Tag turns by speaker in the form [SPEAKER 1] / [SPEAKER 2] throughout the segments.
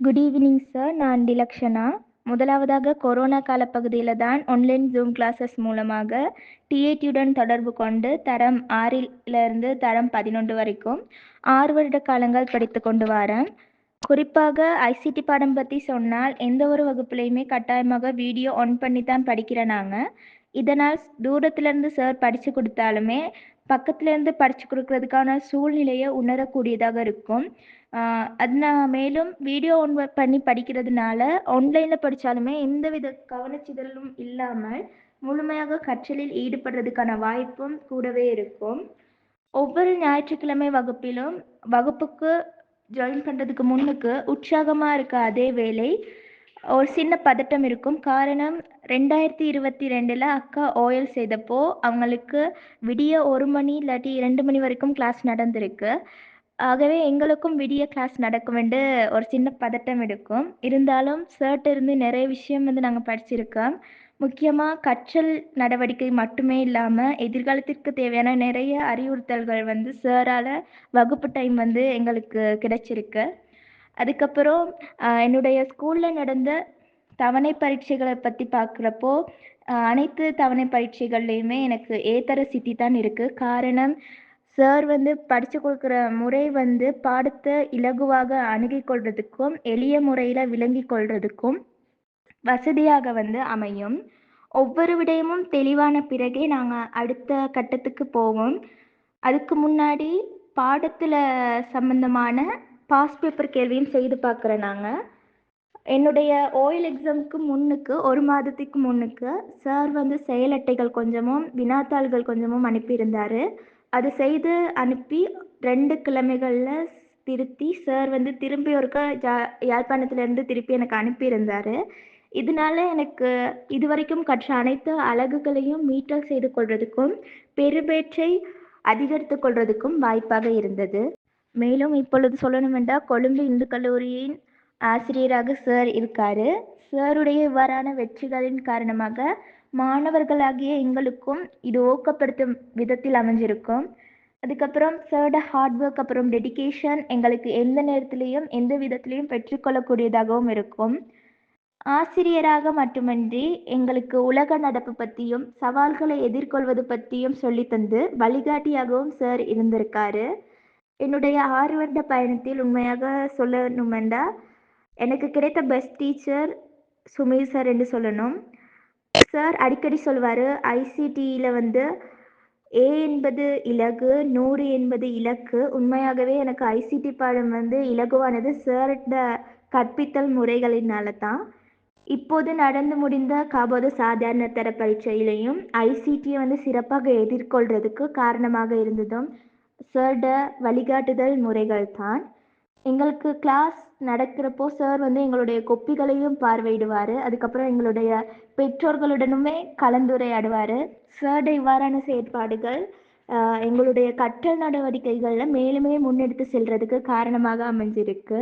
[SPEAKER 1] Good evening sir. நான் டிலக்ஷனா. முதலாவதாக corona காலப்பகுதியில தான் ஆன்லைன் ஜூம் கிளாஸஸ் மூலமாக டிஏடியுடன் தொடர்பு கொண்டு தரம் 6லிருந்து தரம் 11 வரைக்கும் 6 வருட காலங்கள் படித்துக் கொண்டு வரேன். குறிப்பாக ஐசிடி பாடம் பற்றி சொன்னால் எந்த ஒரு வகுப்புலையுமே கட்டாயமாக வீடியோ ஆன் பண்ணி தான் படிக்கிறேன் நாங்கள். இதனால் தூரத்துலேருந்து சார் படித்து கொடுத்தாலுமே பக்கத்துலேருந்து படித்து கொடுக்கறதுக்கான சூழ்நிலையை உணரக்கூடியதாக இருக்கும். மேலும் வீடியோ ஆன் பண்ணி படிக்கிறதுனால ஆன்லைனில் படித்தாலுமே எந்தவித கவனச்சிதறலும் இல்லாமல் முழுமையாக கற்றலில் ஈடுபடுறதுக்கான வாய்ப்பும் கூடவே இருக்கும். ஒவ்வொரு ஞாயிற்றுக்கிழமை வகுப்புக்கு ஜாயின் பண்ணுறதுக்கு முன்னுக்கு உற்சாகமாக இருக்க அதே வேளை ஒரு சின்ன பதட்டம் இருக்கும். காரணம் 2022 அக்கா ஓஎல் செய்தப்போ அவங்களுக்கு விடிய 1 மணி இல்லாட்டி 2 மணி வரைக்கும் கிளாஸ் நடந்திருக்கு. ஆகவே எங்களுக்கும் விடிய கிளாஸ் நடக்குமெண்டு ஒரு சின்ன பதட்டம் இருக்கும். இருந்தாலும் சார்ட்ட இருந்து நிறைய விஷயம் நாங்கள் படிச்சிருக்கோம். முக்கியமாக கற்றல் நடவடிக்கை மட்டுமே இல்லாமல் எதிர்காலத்திற்கு தேவையான நிறைய அறிவுறுத்தல்கள் சாரால் வகுப்பு டைம் எங்களுக்கு கிடைச்சிருக்கு. அதுக்கப்புறம் என்னுடைய ஸ்கூலில் நடந்த தவணை பரீட்சைகளை பற்றி பார்க்குறப்போ அனைத்து தவணை பரீட்சைகள்லையுமே எனக்கு ஏத்தர சித்தி தான் இருக்குது. காரணம் சார் படித்து கொடுக்குற முறை பாடத்தை இலகுவாக அணுகிக் கொள்றதுக்கும் எளிய முறையில் விளங்கி கொள்றதுக்கும் வசதியாக அமையும். ஒவ்வொரு விடயமும் தெளிவான பிறகே நாங்கள் அடுத்த கட்டத்துக்கு போவோம். அதுக்கு முன்னாடி பாடத்தில் சம்பந்தமான பாஸ் பேப்பர் கேள்வியும் செய்து பார்க்குறேன். நாங்கள் என்னுடைய ஓஎல் எக்ஸாமுக்கு முன்னுக்கு 1 மாதத்துக்கு முன்னுக்கு சார் செயல் அட்டைகள் கொஞ்சமும் வினாத்தாள்கள் கொஞ்சமும் அனுப்பியிருந்தார். அது செய்து அனுப்பி 2 கிழமைகளில் திருத்தி சார் திரும்பி ஒருக்கா யாழ்ப்பாணத்துலேருந்து திருப்பி எனக்கு அனுப்பியிருந்தார். இதனால எனக்கு இதுவரைக்கும் கற்ற அனைத்து அலகுகளையும் மீட்டல் செய்து கொள்றதுக்கும் பெறுபேற்றை அதிகரித்து கொள்றதுக்கும் வாய்ப்பாக இருந்தது. மேலும் இப்பொழுது சொல்லணுமென்றால் கொழும்பு இந்து கல்லூரியின் ஆசிரியராக சார் இருக்கார். சாருடைய இவ்வாறான வெற்றிகளின் காரணமாக மாணவர்களாகிய எங்களுக்கும் இது ஊக்கப்படுத்தும் விதத்தில் அமைஞ்சிருக்கும். அதுக்கப்புறம் சாரோட ஹார்ட் ஒர்க் அப்புறம் டெடிகேஷன் எங்களுக்கு எந்த நேரத்துலையும் எந்த விதத்துலையும் பெற்றுக்கொள்ளக்கூடியதாகவும் இருக்கும். ஆசிரியராக மட்டுமன்றி எங்களுக்கு உலக நடப்பு பற்றியும் சவால்களை எதிர்கொள்வது பற்றியும் சொல்லித்தந்து வழிகாட்டியாகவும் சார் இருந்திருக்காரு. என்னுடைய 6 வருட பயணத்தில் உண்மையாக சொல்லணுமெண்டா எனக்கு கிடைத்த பெஸ்ட் டீச்சர் சுமீர் சார் என்று சொல்லணும். சார் அடிக்கடி சொல்வார், ஐசிடியில் ஏ என்பது இலகு, 100 என்பது இலக்கு. உண்மையாகவே எனக்கு ஐசிடி பாடம் இலகுவானது சாரோட கற்பித்தல் முறைகளினால தான். இப்போது நடந்து முடிந்த காபோது சாதாரண தர பரீட்சையிலையும் ஐசிடியை சிறப்பாக எதிர்கொள்றதுக்கு காரணமாக இருந்ததும் சாரோட வழிகாட்டுதல் முறைகள் தான். எங்களுக்கு கிளாஸ் நடக்கிறப்போ சார் எங்களுடைய கொப்பிகளையும் பார்வையிடுவார். அதுக்கப்புறம் எங்களுடைய பெற்றோர்களுடனுமே கலந்துரையாடுவார். சாரோட இவ்வாறான செயற்பாடுகள் எங்களுடைய கற்றல் நடவடிக்கைகளில் மேலுமே முன்னெடுத்து செல்றதுக்கு காரணமாக அமைஞ்சிருக்கு.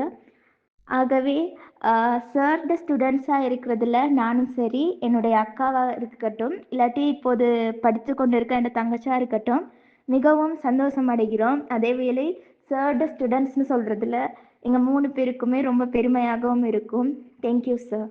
[SPEAKER 1] ஆகவே சாரோட ஸ்டூடெண்ட்ஸாக இருக்கிறதுல நானும் சரி, என்னுடைய அக்காவாக இருக்கட்டும், இல்லாட்டி இப்போது படித்து கொண்டு இருக்க என் தங்கச்சியாக இருக்கட்டும், மிகவும் சந்தோஷம் அடைகிறோம். அதேவேளை சாரோட ஸ்டூடெண்ட்ஸ்னு சொல்கிறதுல எங்கள் 3 பேருக்குமே ரொம்ப பெருமையாகவும் இருக்கும். Thank you sir.